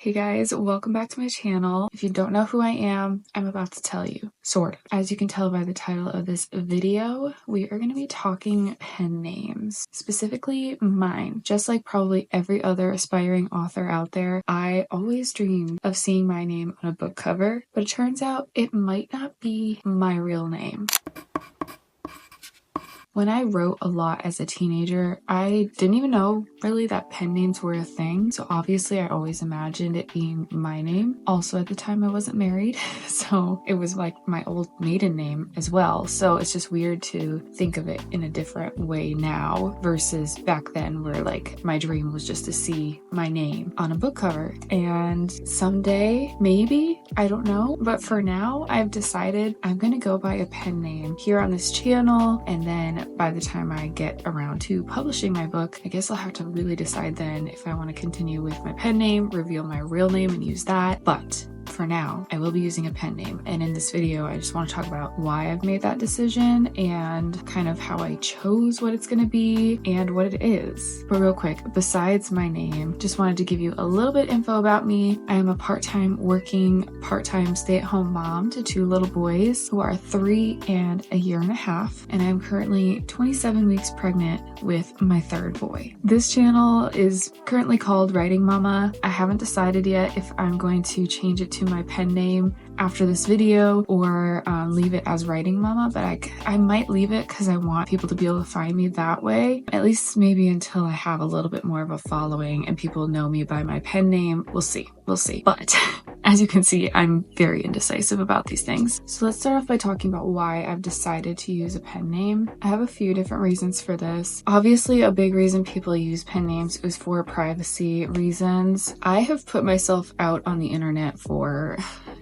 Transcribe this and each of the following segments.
Hey guys, welcome back to my channel. If you don't know who I am, I'm about to tell you, sort of. As you can tell by the title of this video, we are going to be talking pen names, specifically mine. Just like probably every other aspiring author out there, I always dreamed of seeing my name on a book cover, but it turns out it might not be my real name. When I wrote a lot as a teenager, I didn't even know really that pen names were a thing. So obviously I always imagined it being my name. Also at the time I wasn't married, so it was like my old maiden name as well. So it's just weird to think of it in a different way now versus back then where like my dream was just to see my name on a book cover. And someday, maybe, I don't know. But for now, I've decided I'm gonna go by a pen name here on this channel, and then by the time I get around to publishing my book, I guess I'll have to really decide then if I want to continue with my pen name, reveal my real name and use that. But for now, I will be using a pen name. And in this video, I just want to talk about why I've made that decision and kind of how I chose what it's going to be and what it is. But real quick, besides my name, just wanted to give you a little bit info about me. I am a part-time stay-at-home mom to two little boys who are 3 and a year and a half. And I'm currently 27 weeks pregnant with my third boy. This channel is currently called Writing Mama. I haven't decided yet if I'm going to change it to my pen name after this video or leave it as Writing Mama, but I might leave it because I want people to be able to find me that way, at least maybe until I have a little bit more of a following and people know me by my pen name. We'll see. But as you can see, I'm very indecisive about these things. So let's start off by talking about why I've decided to use a pen name. I have a few different reasons for this. Obviously, a big reason people use pen names is for privacy reasons. I have put myself out on the internet for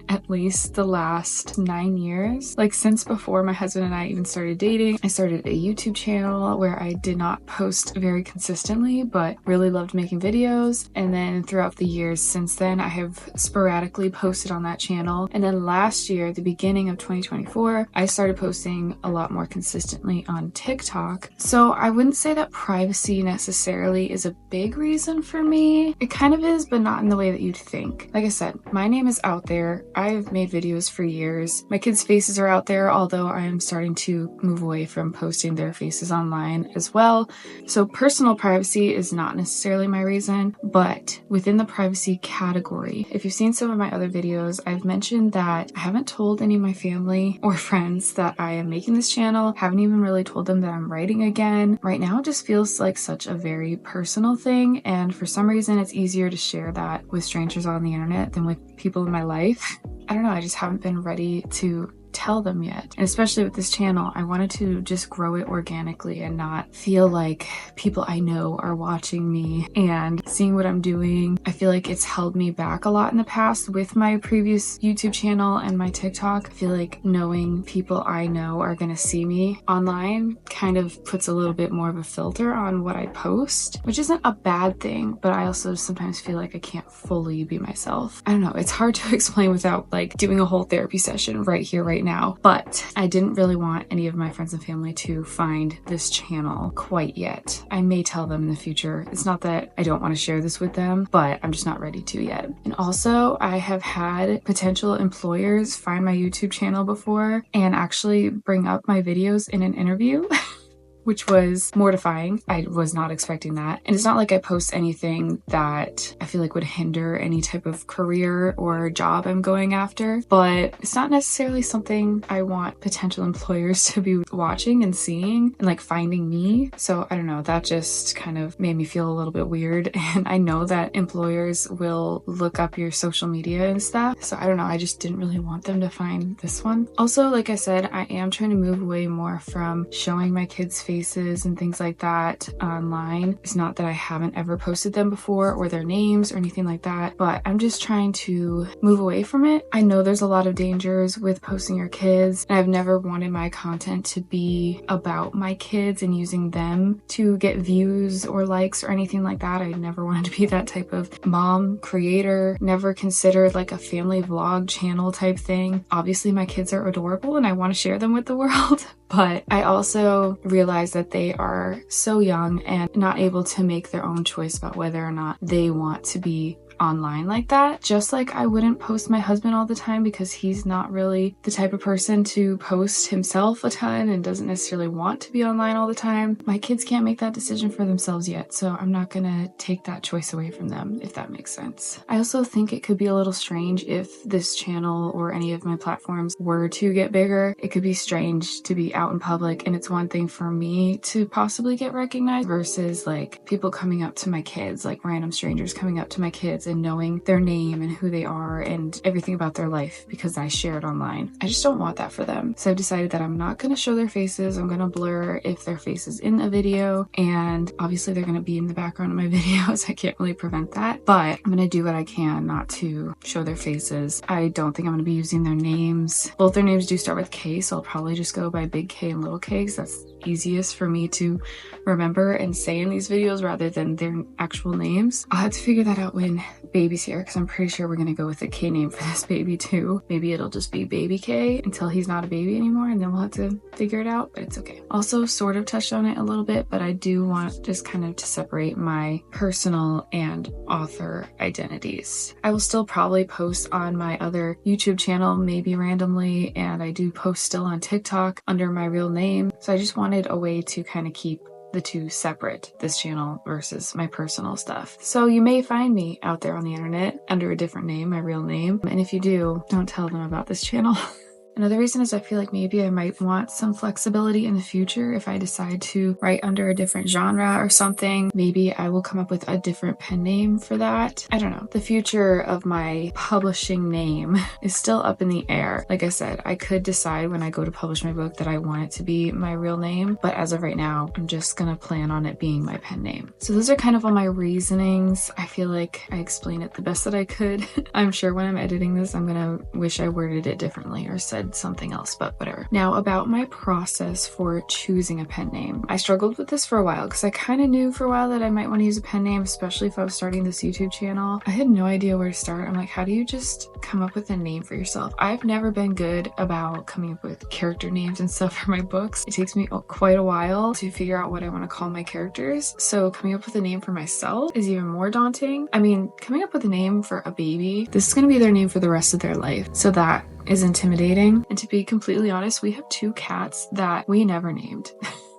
at least the last 9 years. Like since before my husband and I even started dating, I started a YouTube channel where I did not post very consistently, but really loved making videos. And then throughout the years since then, I have sporadically posted on that channel. And then last year, the beginning of 2024, I started posting a lot more consistently on TikTok. So I wouldn't say that privacy necessarily is a big reason for me. It kind of is, but not in the way that you'd think. Like I said, my name is out there. I've made videos for years. My kids' faces are out there, although I am starting to move away from posting their faces online as well. So personal privacy is not necessarily my reason, but within the privacy category, if you've seen some of my other videos, I've mentioned that I haven't told any of my family or friends that I am making this channel. Haven't even really told them that I'm writing again. Right now, it just feels like such a very personal thing. And for some reason, it's easier to share that with strangers on the internet than with people in my life. I don't know, I just haven't been ready to tell them yet. And especially with this channel, I wanted to just grow it organically and not feel like people I know are watching me and seeing what I'm doing. I feel like it's held me back a lot in the past with my previous YouTube channel and my TikTok. I feel like knowing people I know are going to see me online kind of puts a little bit more of a filter on what I post, which isn't a bad thing, but I also sometimes feel like I can't fully be myself. I don't know, it's hard to explain without like doing a whole therapy session right here, right now, but I didn't really want any of my friends and family to find this channel quite yet. I may tell them in the future. It's not that I don't want to share this with them, but I'm just not ready to yet. And also, I have had potential employers find my YouTube channel before and actually bring up my videos in an interview. Which was mortifying. I was not expecting that. And it's not like I post anything that I feel like would hinder any type of career or job I'm going after, but it's not necessarily something I want potential employers to be watching and seeing and like finding me. So I don't know, that just kind of made me feel a little bit weird. And I know that employers will look up your social media and stuff. So I don't know, I just didn't really want them to find this one. Also, like I said, I am trying to move away more from showing my kids' faces and things like that online. It's not that I haven't ever posted them before or their names or anything like that, but I'm just trying to move away from it. I know there's a lot of dangers with posting your kids, and I've never wanted my content to be about my kids and using them to get views or likes or anything like that. I never wanted to be that type of mom, creator, never considered like a family vlog channel type thing. Obviously, my kids are adorable and I want to share them with the world, but I also realize that they are so young and not able to make their own choice about whether or not they want to be online like that. Just like I wouldn't post my husband all the time because he's not really the type of person to post himself a ton and doesn't necessarily want to be online all the time. My kids can't make that decision for themselves yet, so I'm not gonna take that choice away from them, if that makes sense. I also think it could be a little strange if this channel or any of my platforms were to get bigger. It could be strange to be out in public, and it's one thing for me to possibly get recognized versus like people coming up to my kids, like random strangers coming up to my kids and knowing their name and who they are and everything about their life because I share it online. I just don't want that for them. So I've decided that I'm not going to show their faces. I'm going to blur if their face is in a video, and obviously they're going to be in the background of my videos. I can't really prevent that, but I'm going to do what I can not to show their faces. I don't think I'm going to be using their names. Both their names do start with K, so I'll probably just go by Big K and Little K because that's easiest for me to remember and say in these videos rather than their actual names. I'll have to figure that out when baby's here because I'm pretty sure we're gonna go with a K name for this baby too. Maybe it'll just be Baby K until he's not a baby anymore, and then we'll have to figure it out, but it's okay. Also sort of touched on it a little bit, but I do want just kind of to separate my personal and author identities. I will still probably post on my other YouTube channel, maybe randomly, and I do post still on TikTok under my real name. So I just wanted a way to kind of keep the two separate, this channel versus my personal stuff. So you may find me out there on the internet under a different name, my real name. And if you do, don't tell them about this channel. Another reason is I feel like maybe I might want some flexibility in the future if I decide to write under a different genre or something. Maybe I will come up with a different pen name for that. I don't know. The future of my publishing name is still up in the air. Like I said, I could decide when I go to publish my book that I want it to be my real name, but as of right now, I'm just gonna plan on it being my pen name. So those are kind of all my reasonings. I feel like I explained it the best that I could. I'm sure when I'm editing this, I'm gonna wish I worded it differently or said something else, but whatever. Now about my process for choosing a pen name. I struggled with this for a while because I kind of knew for a while that I might want to use a pen name, especially if I was starting this YouTube channel. I had no idea where to start. I'm like, how do you just come up with a name for yourself? I've never been good about coming up with character names and stuff for my books. It takes me quite a while to figure out what I want to call my characters. So coming up with a name for myself is even more daunting. I mean, coming up with a name for a baby, this is going to be their name for the rest of their life. So that is intimidating. And to be completely honest, we have 2 cats that we never named.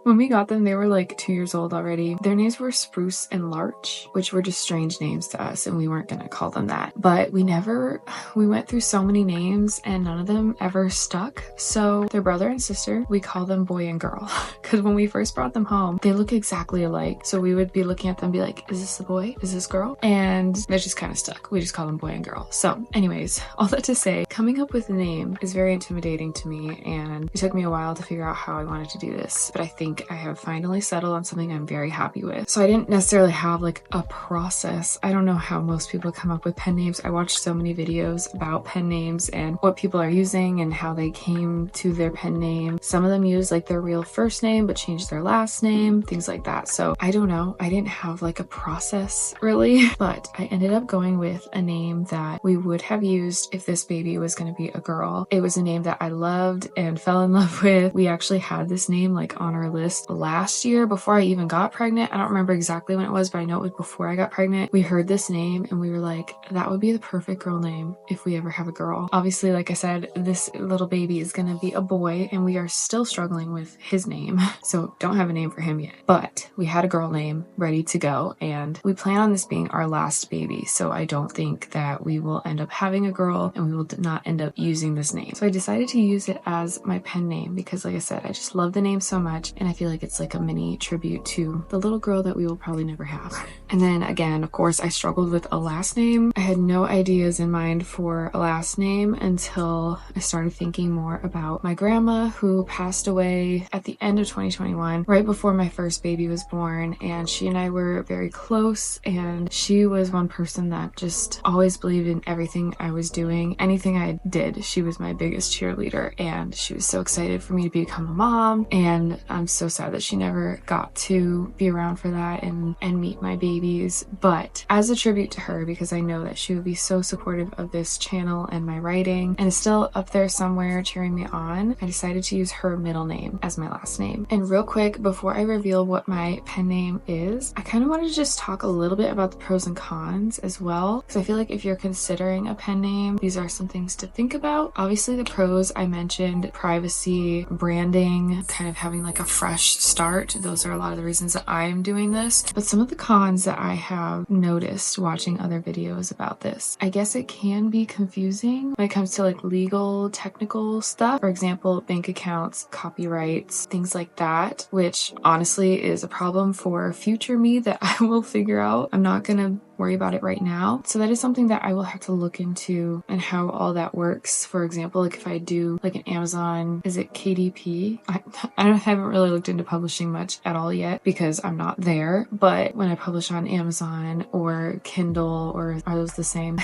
When we got them, they were like 2 years old already. Their names were Spruce and Larch, which were just strange names to us, and we weren't gonna call them that. But we went through so many names and none of them ever stuck. So they're brother and sister. We call them Boy and Girl because when we first brought them home, they look exactly alike. So we would be looking at them and be like, is this a boy? Is this girl? And that just kind of stuck. We just call them Boy and Girl. So anyways, all that to say, coming up with a name is very intimidating to me, and it took me a while to figure out how I wanted to do this. But I think I have finally settled on something I'm very happy with. So I didn't necessarily have like a process. I don't know how most people come up with pen names. I watched so many videos about pen names and what people are using and how they came to their pen name. Some of them use like their real first name but changed their last name, things like that. So I don't know. I didn't have like a process really, but I ended up going with a name that we would have used if this baby was going to be a girl. It was a name that I loved and fell in love with. We actually had this name like on our list last year before I even got pregnant. I don't remember exactly when it was, but I know it was before I got pregnant. We heard this name and we were like, that would be the perfect girl name if we ever have a girl. Obviously, like I said, this little baby is gonna be a boy and we are still struggling with his name. So don't have a name for him yet. But we had a girl name ready to go and we plan on this being our last baby. So I don't think that we will end up having a girl and we will not end up using this name. So I decided to use it as my pen name because like I said, I just love the name so much and I feel like it's like a mini tribute to the little girl that we will probably never have. And then again, of course, I struggled with a last name. I had no ideas in mind for a last name until I started thinking more about my grandma who passed away at the end of 2021, right before my first baby was born. And she and I were very close and she was one person that just always believed in everything I was doing, anything I did. She was my biggest cheerleader, and she was so excited for me to become a mom, and I'm so sad that she never got to be around for that and meet my babies. But as a tribute to her, because I know that she would be so supportive of this channel and my writing and is still up there somewhere cheering me on, I decided to use her middle name as my last name. And real quick, before I reveal what my pen name is, I kind of wanted to just talk a little bit about the pros and cons as well, because I feel like if you're considering a pen name, these are some things to think about. Obviously the pros I mentioned: privacy, branding, kind of having like a fresh start. Those are a lot of the reasons that I'm doing this. But some of the cons that I have noticed watching other videos about this, I guess it can be confusing when it comes to like legal, technical stuff. For example, bank accounts, copyrights, things like that, which honestly is a problem for future me that I will figure out. I'm not gonna worry about it right now. So that is something that I will have to look into, and how all that works. For example, like if I do like an Amazon, is it KDP? I haven't really looked into publishing much at all yet because I'm not there. But when I publish on Amazon or Kindle, or are those the same?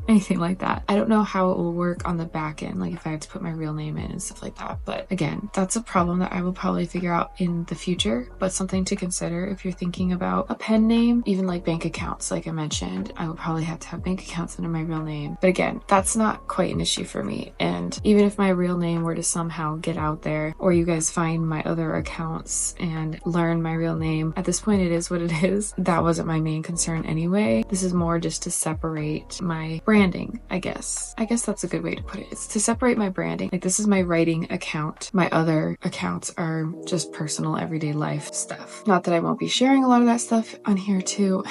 Anything like that. I don't know how it will work on the back end, like if I had to put my real name in and stuff like that. But again, that's a problem that I will probably figure out in the future, but something to consider if you're thinking about a pen name. Even like bank accounts, like I mentioned, I will probably have to have bank accounts under my real name. But again, that's not quite an issue for me. And even if my real name were to somehow get out there, or you guys find my other accounts and learn my real name, at this point it is what it is. That wasn't my main concern anyway. This is more just to separate my branding, I guess. I guess that's a good way to put it. It's to separate my branding. Like, this is my writing account. My other accounts are just personal everyday life stuff. Not that I won't be sharing a lot of that stuff on here too.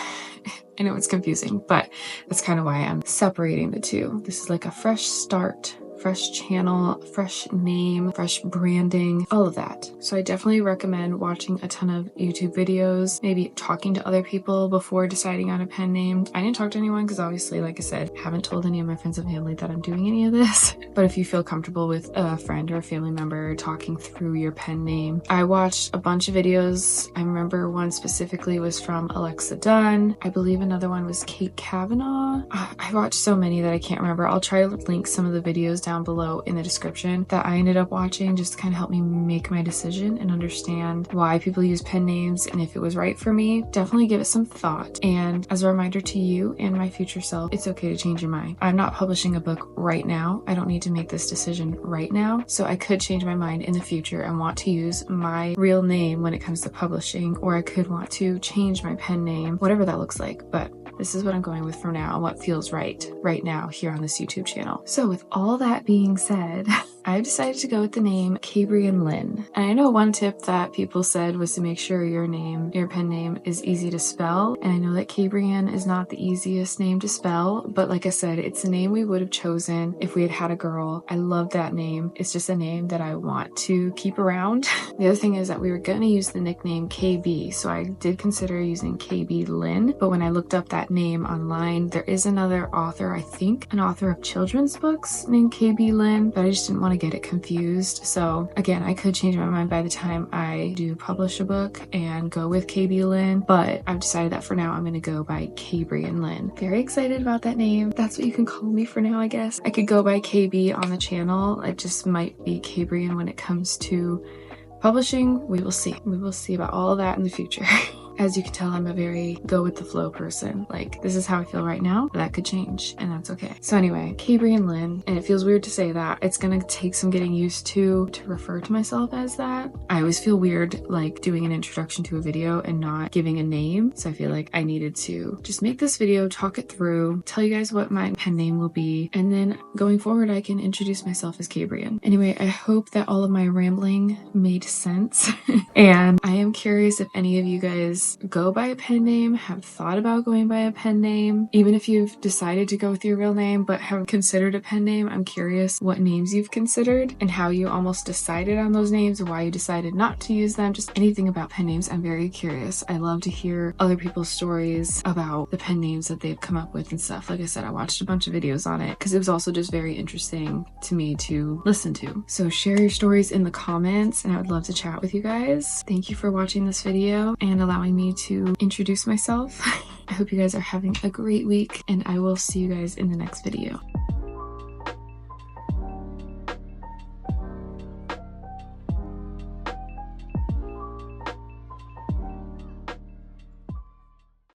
I know it's confusing, but that's kind of why I'm separating the two. This is like a fresh start, fresh channel, fresh name, fresh branding, all of that. So I definitely recommend watching a ton of YouTube videos, maybe talking to other people before deciding on a pen name. I didn't talk to anyone because obviously, like I said, I haven't told any of my friends and family that I'm doing any of this. But if you feel comfortable with a friend or a family member talking through your pen name, I watched a bunch of videos. I remember one specifically was from Alexa Dunn. I believe another one was Kate Kavanaugh. I watched so many that I can't remember. I'll try to link some of the videos down below in the description that I ended up watching, just to kind of help me make my decision and understand why people use pen names and if it was right for me. Definitely give it some thought. And as a reminder to you and my future self, it's okay to change your mind. I'm not publishing a book right now. I don't need to make this decision right now. So I could change my mind in the future and want to use my real name when it comes to publishing, or I could want to change my pen name, whatever that looks like. But this is what I'm going with for now and what feels right now here on this YouTube channel. So with all that being said, I've decided to go with the name Cambrian Lynn. And I know one tip that people said was to make sure your pen name is easy to spell. And I know that Cambrian is not the easiest name to spell, but like I said, it's a name we would have chosen if we had had a girl. I love that name. It's just a name that I want to keep around. The other thing is that we were going to use the nickname KB, so I did consider using KB Lynn, but when I looked up that name online, there is another author, I think an author of children's books named KB Lynn, but I just didn't want to get it confused. So again, I could change my mind by the time I do publish a book and go with KB Lynn, but I've decided that for now I'm going to go by Cambrian Lynn. Very excited about that name. That's what you can call me for now, I guess. I could go by KB on the channel. It just might be Cambrian when it comes to publishing. We will see. We will see about all of that in the future. As you can tell, I'm a very go with the flow person. Like, this is how I feel right now, but that could change, and that's okay. So anyway, Cambrian Lynn, and it feels weird to say that. It's gonna take some getting used to refer to myself as that. I always feel weird like doing an introduction to a video and not giving a name, so I feel like I needed to just make this video, talk it through, tell you guys what my pen name will be, and then going forward I can introduce myself as Cambrian. Anyway, I hope that all of my rambling made sense. And I am curious if any of you guys go by a pen name, have thought about going by a pen name, even if you've decided to go with your real name but have considered a pen name. I'm curious what names you've considered and how you almost decided on those names, why you decided not to use them, just anything about pen names. I'm very curious. I love to hear other people's stories about the pen names that they've come up with and stuff. Like I said, I watched a bunch of videos on it because it was also just very interesting to me to listen to. So share your stories in the comments and I would love to chat with you guys. Thank you for watching this video and allowing me to introduce myself. I hope you guys are having a great week, and I will see you guys in the next video.